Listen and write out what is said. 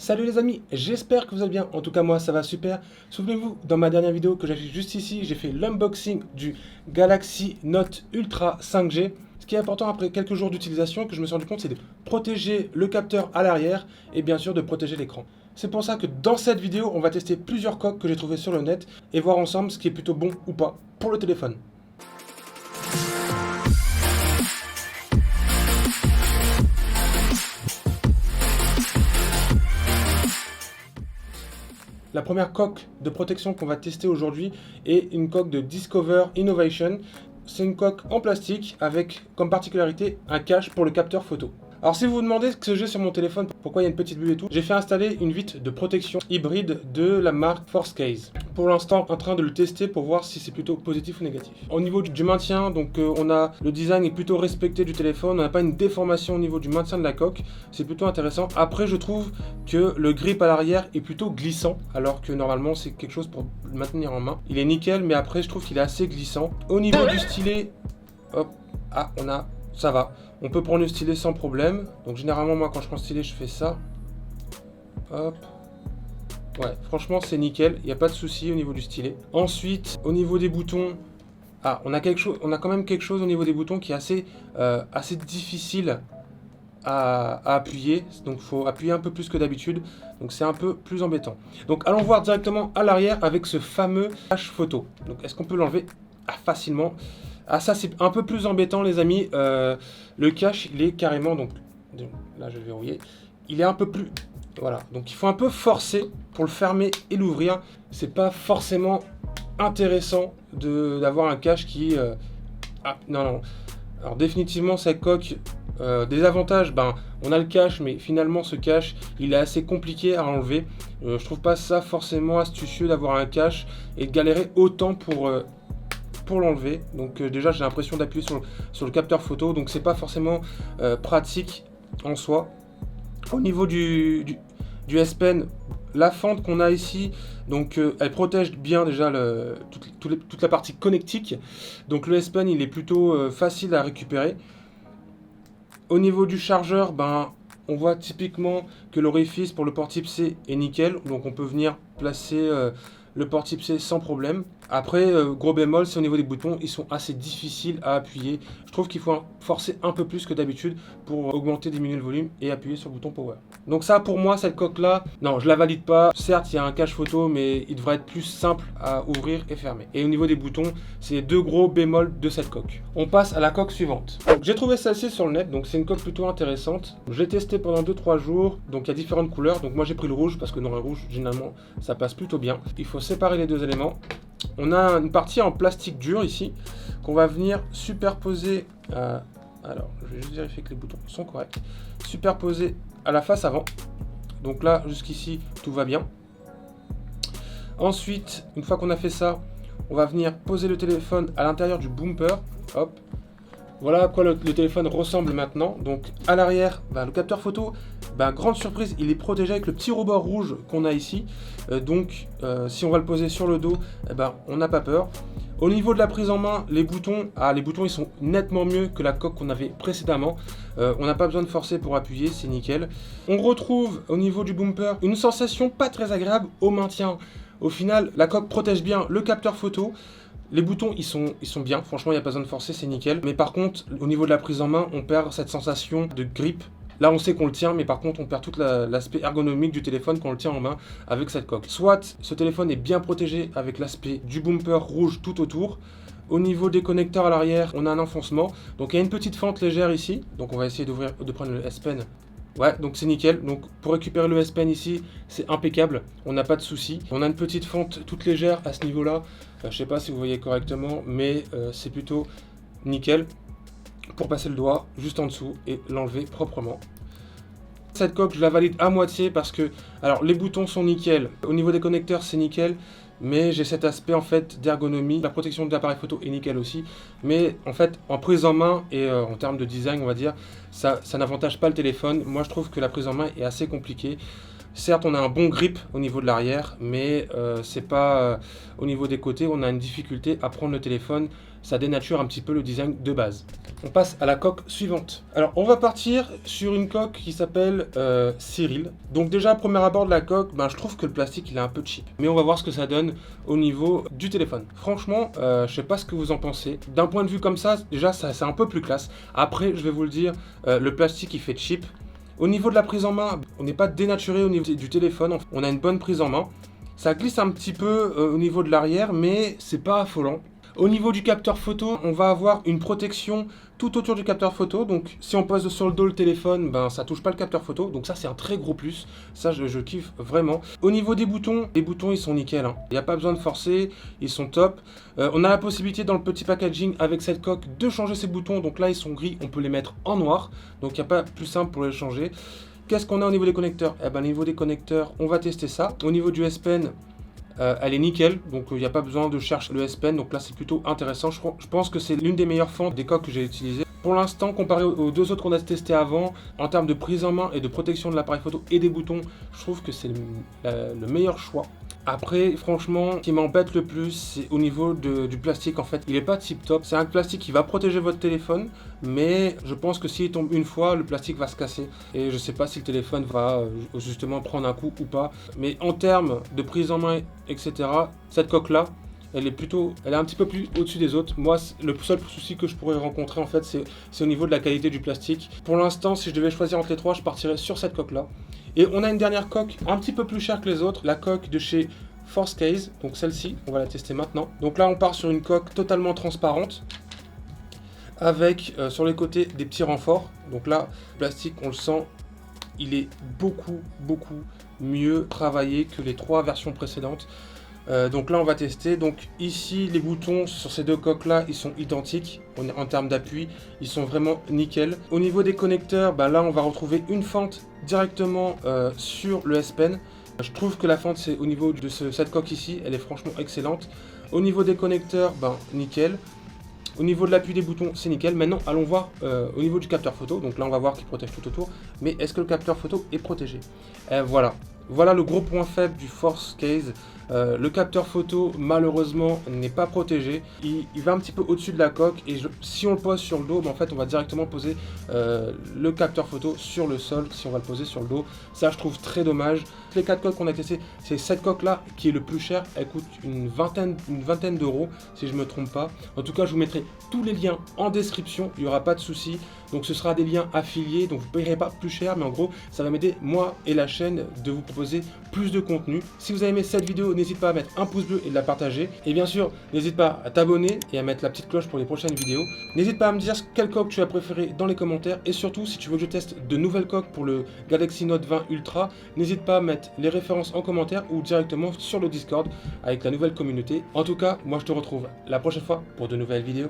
Salut les amis, j'espère que vous allez bien, en tout cas moi ça va super. Souvenez-vous, dans ma dernière vidéo que j'ai fait juste ici, j'ai fait l'unboxing du Galaxy Note Ultra 5G. Ce qui est important après quelques jours d'utilisation, que je me suis rendu compte, c'est de protéger le capteur à l'arrière et bien sûr de protéger l'écran. C'est pour ça que dans cette vidéo, on va tester plusieurs coques que j'ai trouvées sur le net et voir ensemble ce qui est plutôt bon ou pas pour le téléphone. La première coque de protection qu'on va tester aujourd'hui est une coque de Discover Innovation. C'est une coque en plastique avec comme particularité un cache pour le capteur photo. Alors si vous vous demandez ce que j'ai sur mon téléphone, pourquoi il y a une petite bulle et tout, j'ai fait installer une vitre de protection hybride de la marque Forcase. Pour l'instant, en train de le tester pour voir si c'est plutôt positif ou négatif. Au niveau du maintien, donc le design est plutôt respecté du téléphone, on n'a pas une déformation au niveau du maintien de la coque, c'est plutôt intéressant. Après, je trouve que le grip à l'arrière est plutôt glissant, alors que normalement c'est quelque chose pour le maintenir en main. Il est nickel, mais après je trouve qu'il est assez glissant. Au niveau du stylet, hop, ça va. On peut prendre le stylet sans problème. Donc généralement moi quand je prends le stylet je fais ça. Hop. Ouais, franchement c'est nickel, il n'y a pas de souci au niveau du stylet. Ensuite, au niveau des boutons, on a quand même quelque chose au niveau des boutons qui est assez difficile à appuyer. Donc il faut appuyer un peu plus que d'habitude. Donc c'est un peu plus embêtant. Donc allons voir directement à l'arrière avec ce fameux cache photo. Donc est-ce qu'on peut l'enlever facilement? Ah, ça c'est un peu plus embêtant les amis. Le cache il est carrément, donc là je vais verrouiller, il est un peu plus, voilà, donc il faut un peu forcer pour le fermer et l'ouvrir. C'est pas forcément intéressant d'avoir un cache qui non. Alors définitivement cette coque, des avantages, on a le cache, mais finalement ce cache il est assez compliqué à enlever. Je trouve pas ça forcément astucieux d'avoir un cache et de galérer autant pour l'enlever. Donc déjà j'ai l'impression d'appuyer sur le capteur photo, donc c'est pas forcément pratique en soi. Au niveau du S Pen, la fente qu'on a ici, donc elle protège bien déjà toute la partie connectique, donc le S Pen il est plutôt facile à récupérer. Au niveau du chargeur, on voit typiquement que l'orifice pour le port type C est nickel, donc on peut venir placer le port type C sans problème. Après, gros bémol, c'est au niveau des boutons, ils sont assez difficiles à appuyer. Je trouve qu'il faut forcer un peu plus que d'habitude pour augmenter, diminuer le volume et appuyer sur le bouton Power. Donc ça, pour moi, cette coque-là, non, je la valide pas. Certes, il y a un cache photo, mais il devrait être plus simple à ouvrir et fermer. Et au niveau des boutons, c'est les deux gros bémols de cette coque. On passe à la coque suivante. J'ai trouvé celle-ci sur le net, donc c'est une coque plutôt intéressante. Je l'ai testé pendant 2-3 jours, donc il y a différentes couleurs. Donc moi, j'ai pris le rouge parce que dans le rouge, généralement, ça passe plutôt bien. Il faut séparer les deux éléments. On a une partie en plastique dur ici qu'on va venir superposer. Alors, je vais juste vérifier que les boutons sont corrects. Superposer à la face avant. Donc là, jusqu'ici, tout va bien. Ensuite, une fois qu'on a fait ça, on va venir poser le téléphone à l'intérieur du bumper. Hop. Voilà à quoi le téléphone ressemble maintenant. Donc à l'arrière, le capteur photo, grande surprise, il est protégé avec le petit rebord rouge qu'on a ici. Si on va le poser sur le dos, on n'a pas peur. Au niveau de la prise en main, les boutons ils sont nettement mieux que la coque qu'on avait précédemment. On n'a pas besoin de forcer pour appuyer, c'est nickel. On retrouve au niveau du bumper une sensation pas très agréable au maintien. Au final, la coque protège bien le capteur photo. Les boutons, ils sont bien, franchement, il n'y a pas besoin de forcer, c'est nickel. Mais par contre, au niveau de la prise en main, on perd cette sensation de grip. Là, on sait qu'on le tient, mais par contre, on perd tout l'aspect ergonomique du téléphone quand on le tient en main avec cette coque. Soit ce téléphone est bien protégé avec l'aspect du bumper rouge tout autour. Au niveau des connecteurs à l'arrière, on a un enfoncement. Donc, il y a une petite fente légère ici. Donc, on va essayer de prendre le S Pen. Ouais, donc c'est nickel. Donc pour récupérer le S Pen ici, c'est impeccable. On n'a pas de souci. On a une petite fente toute légère à ce niveau-là. Je sais pas si vous voyez correctement, mais c'est plutôt nickel pour passer le doigt juste en dessous et l'enlever proprement. Cette coque, je la valide à moitié parce que, alors les boutons sont nickel. Au niveau des connecteurs, c'est nickel. Mais j'ai cet aspect en fait d'ergonomie. La protection de l'appareil photo est nickel aussi. Mais en fait, en prise en main et en termes de design, on va dire, ça n'avantage pas le téléphone. Moi, je trouve que la prise en main est assez compliquée. Certes, on a un bon grip au niveau de l'arrière, mais c'est pas au niveau des côtés, on a une difficulté à prendre le téléphone. Ça dénature un petit peu le design de base. On passe à la coque suivante. Alors, on va partir sur une coque qui s'appelle Cyril. Donc déjà, premier abord de la coque, je trouve que le plastique, il est un peu cheap. Mais on va voir ce que ça donne au niveau du téléphone. Franchement, je sais pas ce que vous en pensez. D'un point de vue comme ça, déjà, c'est un peu plus classe. Après, je vais vous le dire, le plastique, il fait cheap. Au niveau de la prise en main, on n'est pas dénaturé au niveau du téléphone. On a une bonne prise en main. Ça glisse un petit peu au niveau de l'arrière, mais c'est pas affolant. Au niveau du capteur photo, on va avoir une protection tout autour du capteur photo. Donc si on pose sur le dos le téléphone, ça touche pas le capteur photo. Donc ça, c'est un très gros plus. Ça, je kiffe vraiment. Au niveau des boutons, les boutons, ils sont nickel. Il n'y a pas besoin de forcer, ils sont top. On a la possibilité dans le petit packaging avec cette coque de changer ces boutons. Donc là, ils sont gris, on peut les mettre en noir. Donc il n'y a pas plus simple pour les changer. Qu'est-ce qu'on a au niveau des connecteurs? Au niveau des connecteurs, on va tester ça. Au niveau du S Pen, elle est nickel, donc il n'y a pas besoin de chercher le S Pen, donc là c'est plutôt intéressant. Je pense que c'est l'une des meilleures fentes des coques que j'ai utilisées. Pour l'instant, comparé aux deux autres qu'on a testé avant, en termes de prise en main et de protection de l'appareil photo et des boutons, je trouve que c'est le meilleur choix. Après, franchement, ce qui m'embête le plus, c'est au niveau du plastique. En fait, il n'est pas tip top. C'est un plastique qui va protéger votre téléphone, mais je pense que s'il tombe une fois, le plastique va se casser. Et je ne sais pas si le téléphone va justement prendre un coup ou pas. Mais en termes de prise en main, etc., cette coque-là, elle est un petit peu plus au-dessus des autres. Moi, le seul souci que je pourrais rencontrer, en fait, c'est au niveau de la qualité du plastique. Pour l'instant, si je devais choisir entre les trois, je partirais sur cette coque-là. Et on a une dernière coque un petit peu plus chère que les autres, la coque de chez Forcase. Donc celle-ci, on va la tester maintenant. Donc là, on part sur une coque totalement transparente, avec sur les côtés des petits renforts. Donc là, le plastique, on le sent, il est beaucoup mieux travaillé que les trois versions précédentes. Donc là on va tester. Donc ici les boutons sur ces deux coques là, ils sont identiques en termes d'appui, ils sont vraiment nickel. Au niveau des connecteurs, là on va retrouver une fente directement sur le S Pen. Je trouve que la fente c'est au niveau de cette coque ici, elle est franchement excellente. Au niveau des connecteurs, nickel. Au niveau de l'appui des boutons, c'est nickel. Maintenant, allons voir au niveau du capteur photo. Donc là, on va voir qu'il protège tout autour. Mais est-ce que le capteur photo est protégé? Voilà le gros point faible du Forcase. Le capteur photo, malheureusement, n'est pas protégé. Il va un petit peu au-dessus de la coque. Et si on le pose sur le dos, en fait, on va directement poser le capteur photo sur le sol. Si on va le poser sur le dos, ça, je trouve très dommage. Les 4 coques qu'on a testées, c'est cette coque-là qui est le plus cher. Elle coûte une vingtaine d'euros, si je ne me trompe pas. En tout cas, je vous mettrai tous les liens en description. Il n'y aura pas de souci. Donc, ce sera des liens affiliés. Donc, vous ne payerez pas plus cher. Mais en gros, ça va m'aider, moi et la chaîne, de vous proposer plus de contenu. Si vous avez aimé cette vidéo, n'hésite pas à mettre un pouce bleu et de la partager. Et bien sûr, n'hésite pas à t'abonner et à mettre la petite cloche pour les prochaines vidéos. N'hésite pas à me dire quelle coque tu as préféré dans les commentaires. Et surtout, si tu veux que je teste de nouvelles coques pour le Galaxy Note 20 Ultra, n'hésite pas à mettre les références en commentaire ou directement sur le Discord avec la nouvelle communauté. En tout cas, moi je te retrouve la prochaine fois pour de nouvelles vidéos.